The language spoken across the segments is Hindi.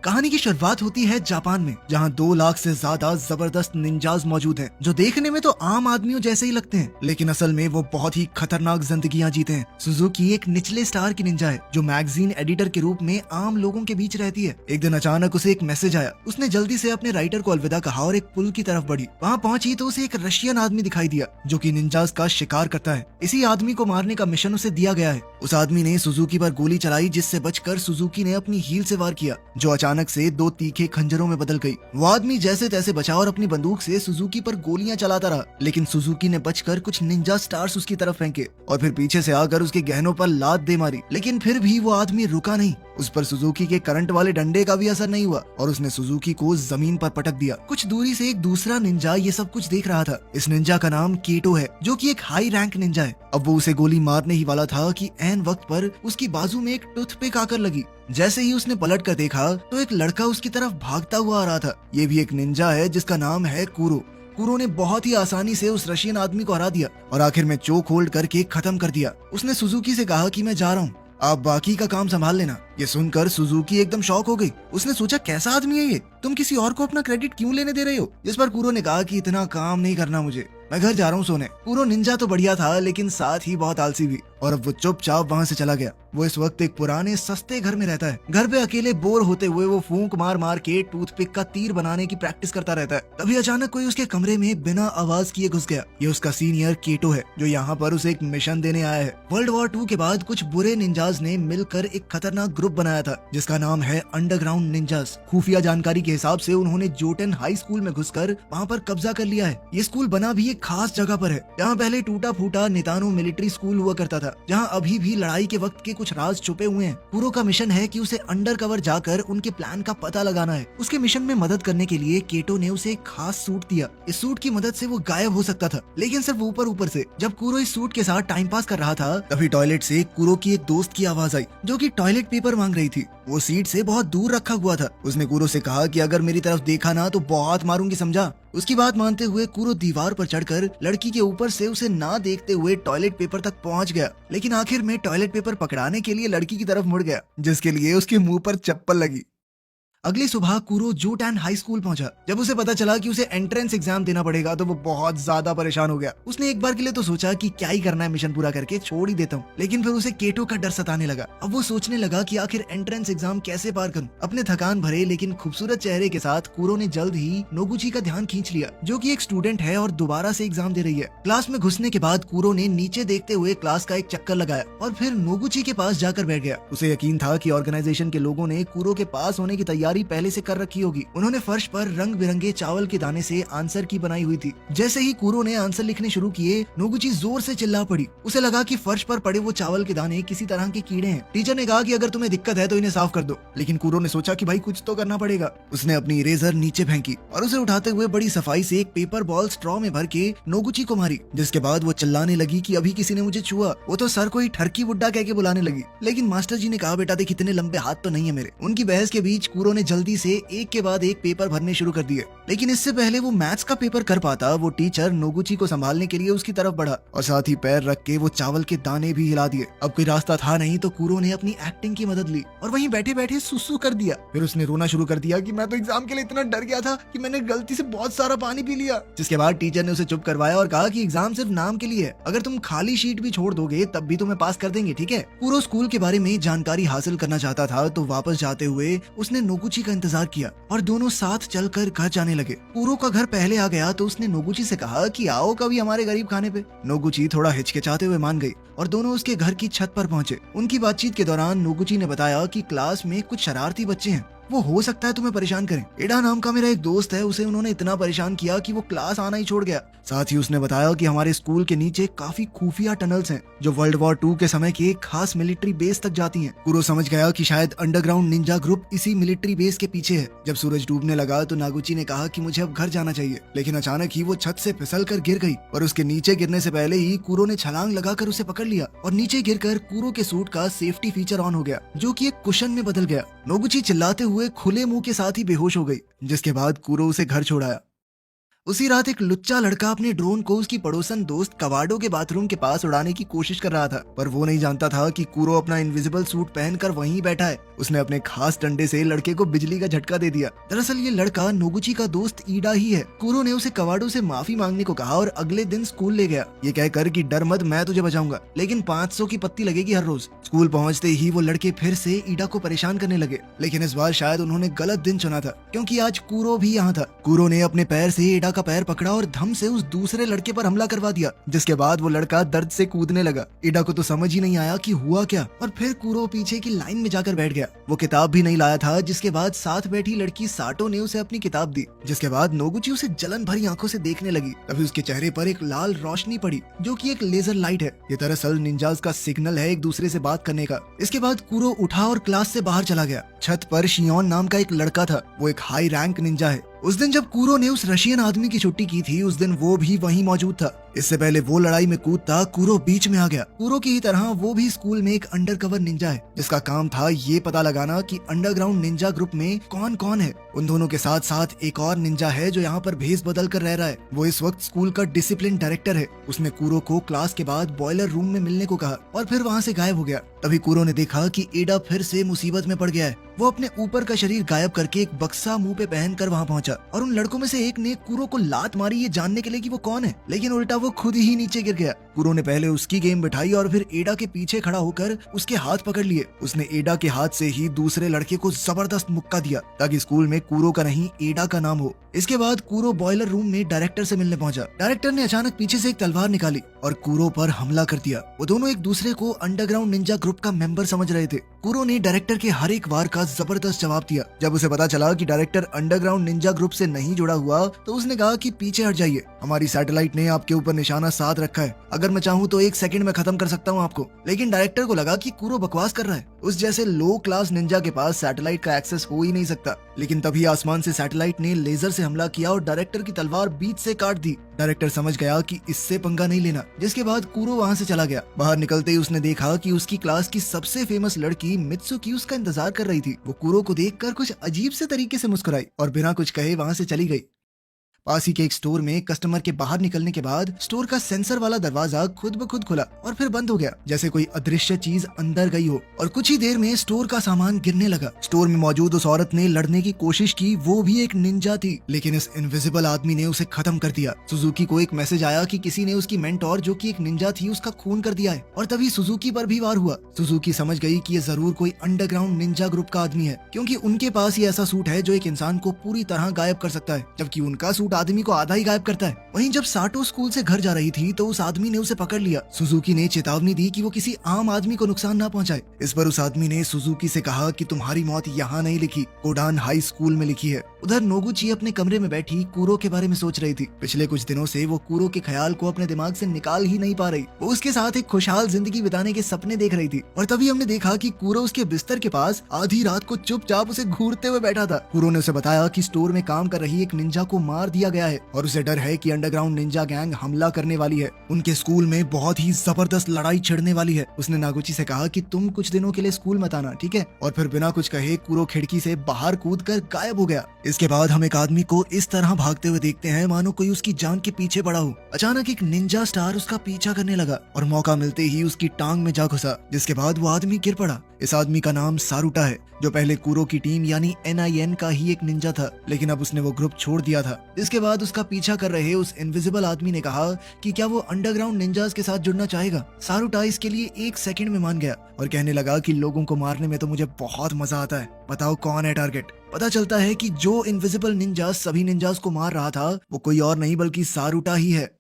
कहानी की शुरुआत होती है जापान में, जहां 2 लाख से ज्यादा जबरदस्त निंजाज मौजूद हैं, जो देखने में तो आम आदमियों जैसे ही लगते हैं, लेकिन असल में वो बहुत ही खतरनाक जिंदगियां जीते हैं। सुजुकी एक निचले स्टार की निंजा है, जो मैगजीन एडिटर के रूप में आम लोगों के बीच रहती है। एक दिन अचानक उसे एक मैसेज आया। उसने जल्दी से अपने राइटर को अलविदा कहा और एक पुल की तरफ बढ़ी। वहाँ पहुंची तो उसे एक रशियन आदमी दिखाई दिया, जो कि निंजाज का शिकार करता है। इसी आदमी को मारने का मिशन उसे दिया गया है। उस आदमी ने सुजुकी पर गोली चलाई, जिससे बचकर सुजुकी ने अपनी हील से वार किया, जो अचानक से 2 तीखे खंजरों में बदल गई। वो आदमी जैसे तैसे बचा और अपनी बंदूक से सुजुकी पर गोलियां चलाता रहा, लेकिन सुजुकी ने बचकर कुछ निंजा स्टार्स उसकी तरफ फेंके और फिर पीछे से आकर उसके गहनों पर लात दे मारी। लेकिन फिर भी वो आदमी रुका नहीं। उस पर सुजुकी के करंट वाले डंडे का भी असर नहीं हुआ और उसने सुजुकी को जमीन पर पटक दिया। कुछ दूरी से एक दूसरा निंजा ये सब कुछ देख रहा था। इस निंजा का नाम केटो है, जो कि एक हाई रैंक निंजा है। अब वो उसे गोली मारने ही वाला था कि ऐन वक्त पर उसकी बाजू में एक टूथपिक आकर लगी। जैसे ही उसने पलट कर देखा तो एक लड़का उसकी तरफ भागता हुआ आ रहा था। ये भी एक निंजा है जिसका नाम है कुरो। कुरो ने बहुत ही आसानी से उस रशियन आदमी को हरा दिया और आखिर में चोक होल्ड करके खत्म कर दिया। उसने सुजुकी से कहा कि मैं जा रहा हूँ, आप बाकी का काम संभाल लेना। ये सुनकर सुजुकी एकदम शॉक हो गई। उसने सोचा, कैसा आदमी है ये? तुम किसी और को अपना क्रेडिट क्यों लेने दे रहे हो? जिस पर कुरो ने कहा कि इतना काम नहीं करना मुझे, मैं घर जा रहा हूँ सोने। कुरो निंजा तो बढ़िया था, लेकिन साथ ही बहुत आलसी भी, और अब वो चुपचाप वहाँ से चला गया। वो इस वक्त एक पुराने सस्ते घर में रहता है। घर पे अकेले बोर होते हुए वो फूंक मार मार के टूथपिक का तीर बनाने की प्रैक्टिस करता रहता है। तभी अचानक कोई उसके कमरे में बिना आवाज किए घुस गया। ये उसका सीनियर केटो है, जो यहाँ पर उसे एक मिशन देने आया है। वर्ल्ड वॉर 2 के बाद कुछ बुरे निंजाज ने मिलकर एक खतरनाक ग्रुप बनाया था, जिसका नाम है अंडरग्राउंड निंजास। खुफिया जानकारी के हिसाब से उन्होंने जोटेन हाई स्कूल में घुसकर वहाँ पर कब्जा कर लिया है। ये स्कूल बना भी एक खास जगह पर है, जहाँ पहले टूटा फूटा नितानो मिलिट्री स्कूल हुआ करता था, जहाँ अभी भी लड़ाई के वक्त के कुछ राज छुपे हुए हैं। कुरो का मिशन है कि उसे अंडर कवर जाकर उनके प्लान का पता लगाना है। उसके मिशन में मदद करने के लिए केटो ने उसे एक खास सूट दिया। इस सूट की मदद से वो गायब हो सकता था, लेकिन सिर्फ ऊपर ऊपर से। जब कुरो इस सूट के साथ टाइम पास कर रहा था, तभी टॉयलेट से कुरो की एक दोस्त की आवाज आई, जो कि टॉयलेट पेपर मांग रही थी। वो सीट से बहुत दूर रखा हुआ था। उसने कुरो से कहा कि अगर मेरी तरफ देखा ना तो बहुत मारूंगी, समझा? उसकी बात मानते हुए कुरो दीवार पर चढ़कर लड़की के ऊपर से उसे ना देखते हुए टॉयलेट पेपर तक पहुंच गया, लेकिन आखिर में टॉयलेट पेपर पकड़ाने के लिए लड़की की तरफ मुड़ गया, जिसके लिए उसके मुंह पर चप्पल लगी। अगली सुबह कुरो जोटैन हाई स्कूल पहुंचा। जब उसे पता चला कि उसे एंट्रेंस एग्जाम देना पड़ेगा तो वो बहुत ज्यादा परेशान हो गया। उसने एक बार के लिए तो सोचा कि क्या ही करना है, मिशन पूरा करके छोड़ ही देता हूँ, लेकिन फिर उसे केटो का डर सताने लगा। अब वो सोचने लगा कि आखिर एंट्रेंस एग्जाम कैसे पार करूं। अपने थकान भरे लेकिन खूबसूरत चेहरे के साथ कुरो ने जल्द ही नोगुची का ध्यान खींच लिया, जो कि एक स्टूडेंट है और दोबारा से एग्जाम दे रही है। क्लास में घुसने के बाद कुरो ने नीचे देखते हुए क्लास का एक चक्कर लगाया और फिर नोगुची के पास जाकर बैठ गया। उसे यकीन था कि ऑर्गेनाइजेशन के लोगों ने कुरो के पास होने की तैयारी पहले से कर रखी होगी। उन्होंने फर्श पर रंग बिरंगे चावल के दाने से आंसर की बनाई हुई थी। जैसे ही कुरो ने आंसर लिखने शुरू किए, नोगुची जोर से चिल्ला पड़ी। उसे लगा कि फर्श पर पड़े वो चावल के दाने किसी तरह के कीड़े हैं। टीचर ने कहा कि अगर तुम्हें दिक्कत है तो इन्हें साफ कर दो, लेकिन कुरो ने सोचा कि भाई कुछ तो करना पड़ेगा। उसने अपनी इरेजर नीचे फेंकी और उसे उठाते हुए बड़ी सफाई से एक पेपर बॉल स्ट्रॉ में भर के नोगुची को मारी, जिसके बाद वो चिल्लाने लगी कि अभी किसी ने मुझे छुआ। वो तो सर को ही ठरकी बुड्ढा कह के बुलाने लगी, लेकिन मास्टर जी ने कहा, बेटा देख इतने लंबे हाथ तो नहीं है मेरे। उनकी बहस के बीच कुरो ने जल्दी से एक के बाद एक पेपर भरने शुरू कर दिए, लेकिन इससे पहले वो मैथ्स का पेपर कर पाता, वो टीचर नोगुची को संभालने के लिए उसकी तरफ बढ़ा और साथ ही पैर रख के वो चावल के दाने भी हिला दिए। अब कोई रास्ता था नहीं तो कुरो ने अपनी एक्टिंग की मदद ली और वहीं बैठे बैठे सुसु कर दिया। फिर उसने रोना शुरू कर दिया कि मैं तो एग्जाम के लिए इतना डर गया था कि मैंने गलती से बहुत सारा पानी पी लिया। जिसके बाद टीचर ने उसे चुप करवाया और कहा कि एग्जाम सिर्फ नाम के लिए है, अगर तुम खाली शीट भी छोड़ दोगे तब भी तुम्हें पास कर देंगे, ठीक है? कुरो स्कूल के बारे में जानकारी हासिल करना चाहता था, तो वापस जाते हुए उसने नोगुची का इंतजार किया और दोनों साथ चलकर घर जाने लगे। कुरो का घर पहले आ गया तो उसने नोगुची से कहा कि आओ कभी हमारे गरीब खाने पे। नोगुची थोड़ा हिचकिचाते हुए मान गई और दोनों उसके घर की छत पर पहुंचे। उनकी बातचीत के दौरान नोगुची ने बताया कि क्लास में कुछ शरारती बच्चे हैं, वो हो सकता है तुम्हें परेशान करें। एडा नाम का मेरा एक दोस्त है, उसे उन्होंने इतना परेशान किया कि वो क्लास आना ही छोड़ गया। साथ ही उसने बताया कि हमारे स्कूल के नीचे काफी खुफिया टनल्स हैं, जो वर्ल्ड वॉर 2 के समय के एक खास मिलिट्री बेस तक जाती हैं। कुरो समझ गया कि शायद अंडरग्राउंड निंजा ग्रुप इसी मिलिट्री बेस के पीछे है। जब सूरज डूबने लगा तो नागुची ने कहा कि मुझे अब घर जाना चाहिए, लेकिन अचानक ही वो छत से फिसल कर गिर गई और उसके नीचे गिरने से पहले ही कुरो ने छलांग लगाकर उसे पकड़ लिया और नीचे गिरकर कुरो के सूट का सेफ्टी फीचर ऑन हो गया, जो कि एक कुशन में बदल गया। नोगुची चिल्लाते हुए खुले मुंह के साथ ही बेहोश हो गई, जिसके बाद कुरो उसे घर छोड़ाया। उसी रात एक लुच्चा लड़का अपने ड्रोन को उसकी पड़ोसन दोस्त कवाडो के बाथरूम के पास उड़ाने की कोशिश कर रहा था, पर वो नहीं जानता था कि कुरो अपना इनविजिबल सूट पहनकर वहीं बैठा है। उसने अपने खास डंडे से लड़के को बिजली का झटका दे दिया। दरअसल ये लड़का नोगुची का दोस्त ईडा ही है। कुरो ने उसे कवाडो से माफी मांगने को कहा और अगले दिन स्कूल ले गया, ये कहकर कि डर मत, मैं तुझे बचाऊंगा, लेकिन 500 की पत्ती लगेगी हर रोज। स्कूल पहुंचते ही वो लड़के फिर से ईडा को परेशान करने लगे, लेकिन इस बार शायद उन्होंने गलत दिन चुना था, क्योंकि आज कुरो भी यहाँ था। कुरो ने अपने पैर से ईडा का पैर पकड़ा और धम से उस दूसरे लड़के पर हमला करवा दिया, जिसके बाद वो लड़का दर्द से कूदने लगा। ईडा को तो समझ ही नहीं आया कि हुआ क्या, और फिर कुरो पीछे की लाइन में जाकर बैठ गया। वो किताब भी नहीं लाया था, जिसके बाद साथ बैठी लड़की साटो ने उसे अपनी किताब दी, जिसके बाद नोगुची उसे जलन भरी आंखों से देखने लगी। तभी उसके चेहरे पर एक लाल रोशनी पड़ी, जो कि एक लेजर लाइट है। ये दरअसल निंजास का सिग्नल है एक दूसरे से बात करने का। इसके बाद कुरो उठा और क्लास से बाहर चला गया। छत पर शियोन नाम का एक लड़का था, वो एक हाई रैंक निंजा है। उस दिन जब कुरो ने उस रशियन आदमी की छुट्टी की थी, उस दिन वो भी वहीं मौजूद था। इससे पहले वो लड़ाई में कूदता कुरो बीच में आ गया। कुरो की ही तरह वो भी स्कूल में एक अंडरकवर निंजा है, जिसका काम था ये पता लगाना कि अंडरग्राउंड निंजा ग्रुप में कौन कौन है। उन दोनों के साथ साथ एक और निंजा है जो यहाँ पर भेस बदल कर रह रहा है। वो इस वक्त स्कूल का डिसिप्लिन डायरेक्टर है। उसने कुरो को क्लास के बाद बॉयलर रूम में मिलने को कहा और फिर वहाँ से गायब हो गया। तभी कुरो ने देखा कि एडा फिर से मुसीबत में पड़ गया है। वो अपने ऊपर का शरीर गायब करके एक बक्सा मुंह पे पहनकर वहाँ पहुंचा, और उन लड़कों में से एक ने कुरो को लात मारी ये जानने के लिए कि वो कौन है, लेकिन उल्टा वो खुद ही नीचे गिर गया। कुरो ने पहले उसकी गेम बिठाई और फिर एडा के पीछे खड़ा होकर उसके हाथ पकड़ लिए। उसने एडा के हाथ से ही दूसरे लड़के को जबरदस्त मुक्का दिया, ताकि स्कूल में कुरो का नहीं एडा का नाम हो। इसके बाद कुरो बॉयलर रूम में डायरेक्टर से मिलने पहुंचा। डायरेक्टर ने अचानक पीछे से एक तलवार निकाली और कुरो पर हमला कर दिया। वो दोनों एक दूसरे को अंडरग्राउंड निंजा ग्रुप का मेंबर समझ रहे थे। कुरो ने डायरेक्टर के हर एक वार का जबरदस्त जवाब दिया। जब उसे पता चला कि डायरेक्टर अंडरग्राउंड निंजा ग्रुप से नहीं जुड़ा हुआ, तो उसने कहा कि पीछे हट जाइए, हमारी सैटेलाइट ने आपके ऊपर निशाना साध रखा है, अगर मैं चाहूँ तो 1 सेकंड में खत्म कर सकता हूँ आपको। लेकिन डायरेक्टर को लगा कि कुरो बकवास कर रहा है, उस जैसे लो क्लास निंजा के पास सैटेलाइट का एक्सेस हो ही नहीं सकता। लेकिन तभी आसमान से सैटेलाइट ने लेजर से हमला किया और डायरेक्टर की तलवार बीच से काट दी। डायरेक्टर समझ गया कि इससे पंगा नहीं लेना, जिसके बाद कुरो वहाँ से चला गया। बाहर निकलते ही उसने देखा कि उसकी क्लास की सबसे फेमस लड़की मित्सुकी उसका इंतजार कर रही थी। वो कुरो को देखकर कुछ अजीब से तरीके से मुस्कुराई और बिना कुछ कहे वहाँ से चली गई। पास ही के एक स्टोर में कस्टमर के बाहर निकलने के बाद स्टोर का सेंसर वाला दरवाजा खुद ब खुद खुला और फिर बंद हो गया, जैसे कोई अदृश्य चीज अंदर गई हो, और कुछ ही देर में स्टोर का सामान गिरने लगा। स्टोर में मौजूद उस औरत ने लड़ने की कोशिश की, वो भी एक निंजा थी, लेकिन इस इनविजिबल आदमी ने उसे खत्म कर दिया। सुजुकी को एक मैसेज आया कि किसी ने उसकी मेंटोर जो कि एक निंजा थी उसका खून कर दिया है, और तभी सुजुकी पर भी वार हुआ। सुजुकी समझ गई कि ये जरूर कोई अंडरग्राउंड निंजा ग्रुप का आदमी है, क्योंकि उनके पास ये ऐसा सूट है जो एक इंसान को पूरी तरह गायब कर सकता है, जबकि उनका सूट आदमी को आधा ही गायब करता है। वहीं जब साटो स्कूल से घर जा रही थी तो उस आदमी ने उसे पकड़ लिया। सुजुकी ने चेतावनी दी कि वो किसी आम आदमी को नुकसान ना पहुंचाए। इस पर उस आदमी ने सुजुकी से कहा कि तुम्हारी मौत यहाँ नहीं लिखी, कोडान हाई स्कूल में लिखी है। उधर नोगुची अपने कमरे में बैठी कुरो के बारे में सोच रही थी। पिछले कुछ दिनों से वो कुरो के ख्याल को अपने दिमाग से निकाल ही नहीं पा रही। वो उसके साथ एक खुशहाल जिंदगी बिताने के सपने देख रही थी, और तभी हमने देखा कि कुरो उसके बिस्तर के पास आधी रात को चुपचाप उसे घूरते हुए बैठा था। कुरो ने उसे बताया कि स्टोर में काम कर रही एक निंजा को मार दिया गया है और उसे डर है कि अंडरग्राउंड निंजा गैंग हमला करने वाली है। उनके स्कूल में बहुत ही जबरदस्त लड़ाई छिड़ने वाली है। उसने नागुची से कहा कि तुम कुछ दिनों के लिए स्कूल मत आना, ठीक है? और फिर बिना कुछ कहे कुरो खिड़की से बाहर कूदकर गायब हो गया। इसके बाद हम एक आदमी को इस तरह भागते हुए देखते हैं मानो कोई उसकी जान के पीछे पड़ा हो। अचानक एक निंजा स्टार उसका पीछा करने लगा और मौका मिलते ही उसकी टांग में जा घुसा, जिसके बाद वो आदमी गिर पड़ा। इस आदमी का नाम सारुटा है, जो पहले कुरो की टीम यानी NIN का ही एक निंजा था, लेकिन अब उसने वो ग्रुप छोड़ दिया था। इसके बाद उसका पीछा कर रहे उस इनविजिबल आदमी ने कहा कि क्या वो अंडरग्राउंड निंजास के साथ जुड़ना चाहेगा। सारुटा इसके लिए 1 सेकंड में मान गया और कहने लगा कि लोगों को मारने में तो मुझे बहुत मजा आता है, बताओ कौन है टारगेट। पता चलता है कि जो इनविजिबल निंजास सभी निंजास को मार रहा था वो कोई और नहीं बल्कि सारुटा ही है।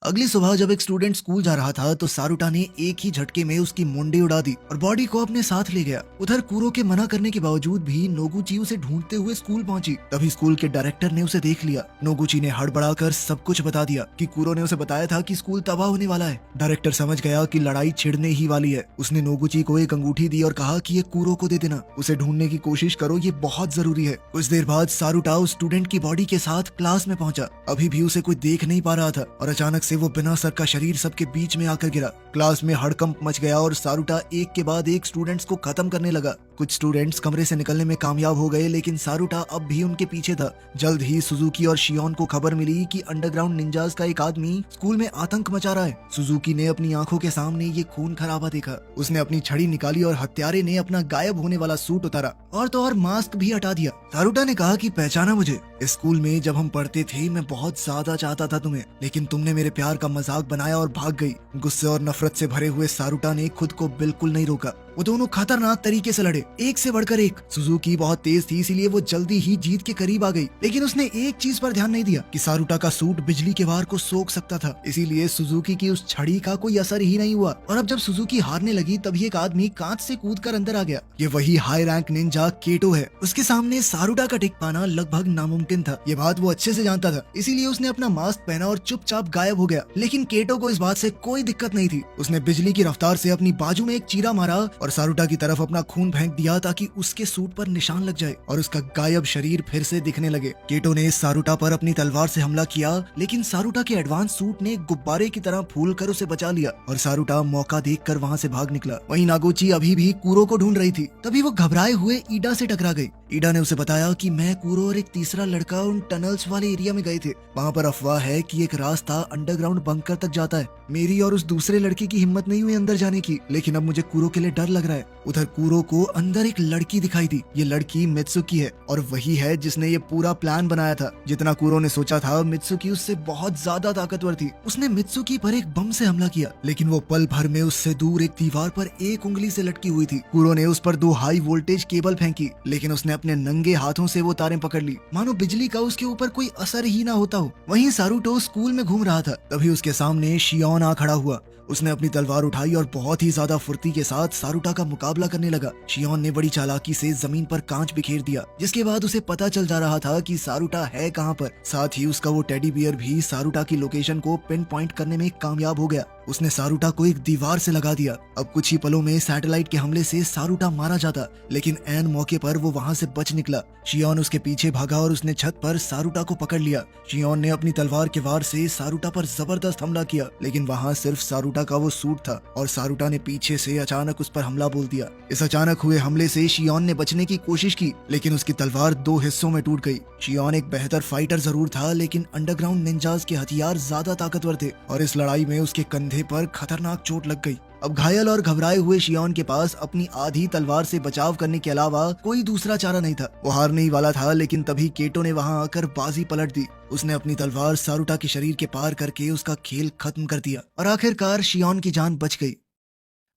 अगली सुबह जब एक स्टूडेंट स्कूल जा रहा था तो सारुटा ने एक ही झटके में उसकी मुंडी उड़ा दी और बॉडी को अपने साथ ले गया। उधर कुरो के मना करने के बावजूद भी नोगुची उसे ढूंढते हुए स्कूल पहुंची। तभी स्कूल के डायरेक्टर ने उसे देख लिया। नोगुची ने हड़बड़ाकर सब कुछ बता दिया कि कुरो ने उसे बताया था कि स्कूल तबाह होने वाला है। डायरेक्टर समझ गया कि लड़ाई छिड़ने ही वाली है। उसने नोगुची को एक अंगूठी दी और कहा कि ये कुरो को दे देना, उसे ढूंढने की कोशिश करो, ये बहुत जरूरी है। कुछ देर बाद सारुटा उस स्टूडेंट की बॉडी के साथ क्लास में पहुंचा। अभी भी उसे कोई देख नहीं पा रहा था और अचानक से वो बिना सर का शरीर सबके बीच में आकर गिरा। क्लास में हड़कंप मच गया और सारुटा एक के बाद एक स्टूडेंट्स को खत्म करने लगा। कुछ स्टूडेंट्स कमरे से निकलने में कामयाब हो गए, लेकिन सारुटा अब भी उनके पीछे था। जल्द ही सुजुकी और शियोन को खबर मिली कि अंडरग्राउंड निंजास का एक आदमी स्कूल में आतंक मचा रहा है। सुजुकी ने अपनी आंखों के सामने ये खून खराबा देखा। उसने अपनी छड़ी निकाली और हत्यारे ने अपना गायब होने वाला सूट उतारा और तो और मास्क भी हटा दिया। सारुटा ने कहा कि पहचाना मुझे? स्कूल में जब हम पढ़ते थे मैं बहुत ज्यादा चाहता था तुम्हें, लेकिन तुमने मेरे प्यार का मजाक बनाया और भाग गई। गुस्से और नफरत से भरे हुए सारुटा ने खुद को बिल्कुल नहीं रोका। वो दोनों खतरनाक तरीके से लड़े, एक से बढ़कर एक। सुजुकी बहुत तेज थी, इसीलिए वो जल्दी ही जीत के करीब आ गई, लेकिन उसने एक चीज पर ध्यान नहीं दिया कि सारुटा का सूट बिजली के वार को सोख सकता था। इसीलिए सुजुकी की उस छड़ी का कोई असर ही नहीं हुआ। और अब जब सुजुकी हारने लगी तभी एक आदमी कांच से कूदकर अंदर आ गया। ये वही हाई रैंक निंजा केटो है। उसके सामने सारुटा का टिक पाना लगभग नामुमकिन था। ये बात वो अच्छे से जानता था, इसीलिए उसने अपना मास्क पहना और चुपचाप गायब हो गया। लेकिन केटो को इस बात से कोई दिक्कत नहीं थी। उसने बिजली की रफ्तार से अपनी बाजू में एक चीरा मारा और सारुटा की तरफ अपना खून फेंक दिया ताकि उसके सूट पर निशान लग जाए और उसका गायब शरीर फिर से दिखने लगे। केटो ने सारुटा पर अपनी तलवार से हमला किया, लेकिन सारुटा के एडवांस सूट ने गुब्बारे की तरह फूलकर उसे बचा लिया और सारुटा मौका देखकर वहां से भाग निकला। वहीं नागोची अभी भी कूरो को ढूंढ रही थी। तभी वो घबराए हुए ईडा से टकरा गई। ईडा ने उसे बताया कि मैं, कूरो और एक तीसरा लड़का उन टनल्स वाले एरिया में गए थे। वहाँ पर अफवाह है कि एक रास्ता अंडरग्राउंड बंकर तक जाता है। मेरी और उस दूसरे लड़के की हिम्मत नहीं हुई अंदर जाने की, लेकिन अब मुझे कूरो के लिए डर लग रहा है। उधर कूरो को अंदर एक लड़की दिखाई दी। ये लड़की मित्सुकी है और वही है जिसने ये पूरा प्लान बनाया था। जितना कूरो ने सोचा था, मित्सुकी उससे बहुत ज्यादा ताकतवर थी। उसने मित्सुकी पर एक बम से हमला किया, लेकिन वो पल भर में उससे दूर एक दीवार पर एक उंगली से लटकी हुई थी। कूरो ने उस पर 2 हाई वोल्टेज केबल फेंकी, लेकिन उसने अपने नंगे हाथों से वो तारें पकड़ ली, मानो बिजली का उसके ऊपर कोई असर ही ना होता हो। वहीं सारुटो स्कूल में घूम रहा था। तभी उसके सामने शियोन आ खड़ा हुआ। उसने अपनी तलवार उठाई और बहुत ही ज्यादा फुर्ती के साथ सारुटा का मुकाबला करने लगा। शियोन ने बड़ी चालाकी से जमीन पर कांच बिखेर दिया, जिसके बाद उसे पता चल जा रहा था कि सारुटा है कहां पर। साथ ही उसका वो टेडी बियर भी सारुटा की लोकेशन को पिन पॉइंट करने में कामयाब हो गया। उसने सारुटा को एक दीवार से लगा दिया। अब कुछ ही पलों में सैटेलाइट के हमले से सारुटा मारा जाता, लेकिन ऐन मौके पर वो वहां से बच निकला। शियोन उसके पीछे भागा और उसने छत पर सारुटा को पकड़ लिया। शियोन ने अपनी तलवार के वार से सारुटा पर जबरदस्त हमला किया, लेकिन वहां सिर्फ सारुटा का वो सूट था और सारुटा ने पीछे से अचानक उस पर हमला बोल दिया। इस अचानक हुए हमले से शियोन ने बचने की कोशिश की, लेकिन उसकी तलवार 2 हिस्सों में टूट गई। शियोन एक बेहतर फाइटर जरूर था, लेकिन अंडरग्राउंड निंजास के हथियार ज्यादा ताकतवर थे और इस लड़ाई में उसके कंधे पर खतरनाक चोट लग गई। अब घायल और घबराए हुए शियोन के पास अपनी आधी तलवार से बचाव करने के अलावा कोई दूसरा चारा नहीं था। वो हारने ही वाला था, लेकिन तभी केटो ने वहां आकर बाजी पलट दी। उसने अपनी तलवार सारुटा के शरीर के पार करके उसका खेल खत्म कर दिया और आखिरकार शियोन की जान बच गई।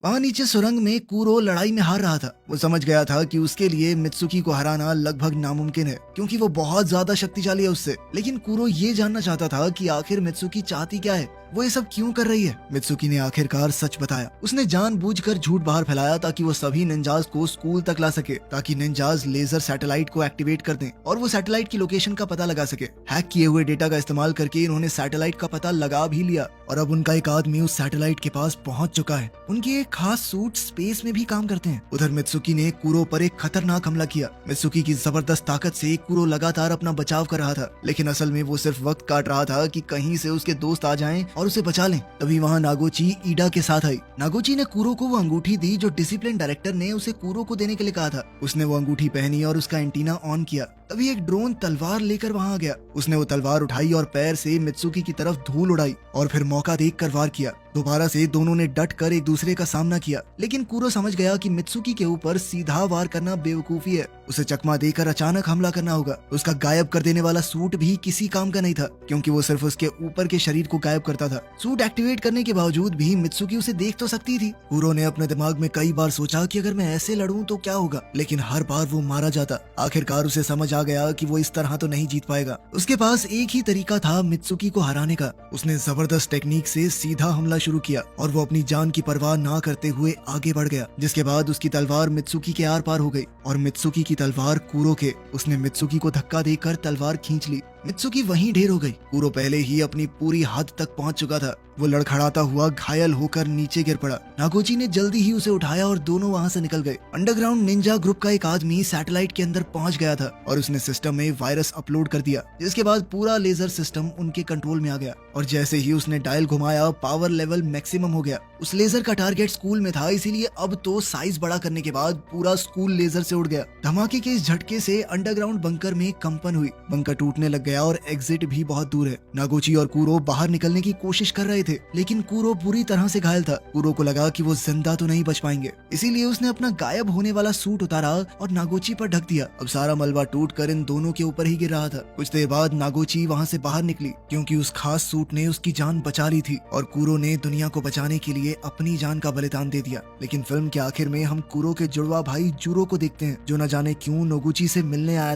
वहां नीचे सुरंग में कूरो लड़ाई में हार रहा था। वो समझ गया था कि उसके लिए मित्सुकी को हराना लगभग नामुमकिन है, क्योंकि वो बहुत ज्यादा शक्तिशाली है उससे। लेकिन कूरो ये जानना चाहता था कि आखिर मित्सुकी चाहती क्या है, वो ये सब क्यों कर रही है। मित्सुकी ने आखिरकार सच बताया। उसने जानबूझकर झूठ बाहर फैलाया ताकि वो सभी निंजाज को स्कूल तक ला सके, ताकि निंजाज लेजर सैटेलाइट को एक्टिवेट कर दें और वो सैटेलाइट की लोकेशन का पता लगा सके। हैक किए हुए डेटा का इस्तेमाल करके इन्होंने सैटेलाइट का पता लगा भी लिया और अब उनका एक आदमी उस सैटेलाइट के पास पहुंच चुका है। उनके एक खास सूट स्पेस में भी काम करते हैं। उधर मित्सुकी ने कूरो पर एक खतरनाक हमला किया। मित्सुकी की जबरदस्त ताकत से कूरो लगातार अपना बचाव कर रहा था, लेकिन असल में वो सिर्फ वक्त काट रहा था कि कहीं से उसके दोस्त आ जाएं और उसे बचा लें। तभी वहां नागोची ईडा के साथ आई। नागोची ने कूरो को वो अंगूठी दी जो डिसिप्लिन डायरेक्टर ने उसे कूरो को देने के लिए कहा था। उसने वो अंगूठी पहनी और उसका एंटीना ऑन किया। तभी एक ड्रोन तलवार लेकर वहां आ गया। उसने वो तलवार उठाई और पैर से मित्सुकी की तरफ धूल उड़ाई और फिर मौका देखकर वार किया। दोबारा से दोनों ने डट कर एक दूसरे का सामना किया, लेकिन कूरो समझ गया कि मित्सुकी के ऊपर सीधा वार करना बेवकूफी है। उसे चकमा देकर अचानक हमला करना होगा। उसका गायब कर देने वाला सूट भी किसी काम का नहीं था, क्योंकि वो सिर्फ उसके ऊपर के शरीर को गायब करता था। सूट एक्टिवेट करने के बावजूद भी मित्सुकी उसे देख तो सकती थी। कूरो ने अपने दिमाग में कई बार सोचा कि अगर मैं ऐसे लड़ूं तो क्या होगा, लेकिन हर बार वो मारा जाता। आखिरकार उसे समझ आ गया कि वो इस तरह तो नहीं जीत पाएगा। उसके पास एक ही तरीका था मित्सुकी को हराने का। उसने जबरदस्त टेक्निक से सीधा हमला शुरू किया और वो अपनी जान की परवाह ना करते हुए आगे बढ़ गया, जिसके बाद उसकी तलवार मित्सुकी के आर पार हो गई और मित्सुकी की तलवार कूरो के। उसने मित्सुकी को धक्का देकर तलवार खींच ली। मित्सुकी वहीं ढेर हो गई। कूरो पहले ही अपनी पूरी हद तक पहुंच चुका था। वो लड़खड़ाता हुआ घायल होकर नीचे गिर पड़ा। नागोची ने जल्दी ही उसे उठाया और दोनों वहां से निकल गए। अंडरग्राउंड निंजा ग्रुप का एक आदमी सैटेलाइट के अंदर पहुंच गया था और उसने सिस्टम में वायरस अपलोड कर दिया, जिसके बाद पूरा लेजर सिस्टम उनके कंट्रोल में आ गया। और जैसे ही उसने डायल घुमाया, पावर लेवल मैक्सिमम हो गया। उस लेजर का टारगेट स्कूल में था, इसीलिए अब तो साइज बड़ा करने के बाद पूरा स्कूल लेजर से उड़ गया। धमाके के इस झटके से अंडरग्राउंड बंकर में कंपन हुई, बंकर टूटने लग गया और एग्जिट भी बहुत दूर है। नागोची और कूरो बाहर निकलने की कोशिश कर रहे थे, लेकिन कूरो बुरी तरह से घायल था। कूरो को लगा कि वो जिंदा तो नहीं बच पाएंगे, इसीलिए उसने अपना गायब होने वाला सूट उतारा और नागोची पर ढक दिया। अब सारा मलबा टूटकर इन दोनों के ऊपर ही गिर रहा था। कुछ देर बाद नागोची वहां से बाहर निकली, क्योंकि उस खास सूट ने उसकी जान बचा ली थी और कूरो ने दुनिया को बचाने के लिए अपनी जान का बलिदान दे दिया। लेकिन फिल्म के आखिर में हम कूरो के जुड़वा भाई जूरो को देखते हैं, जो न जाने क्यों नोगुची से मिलने आया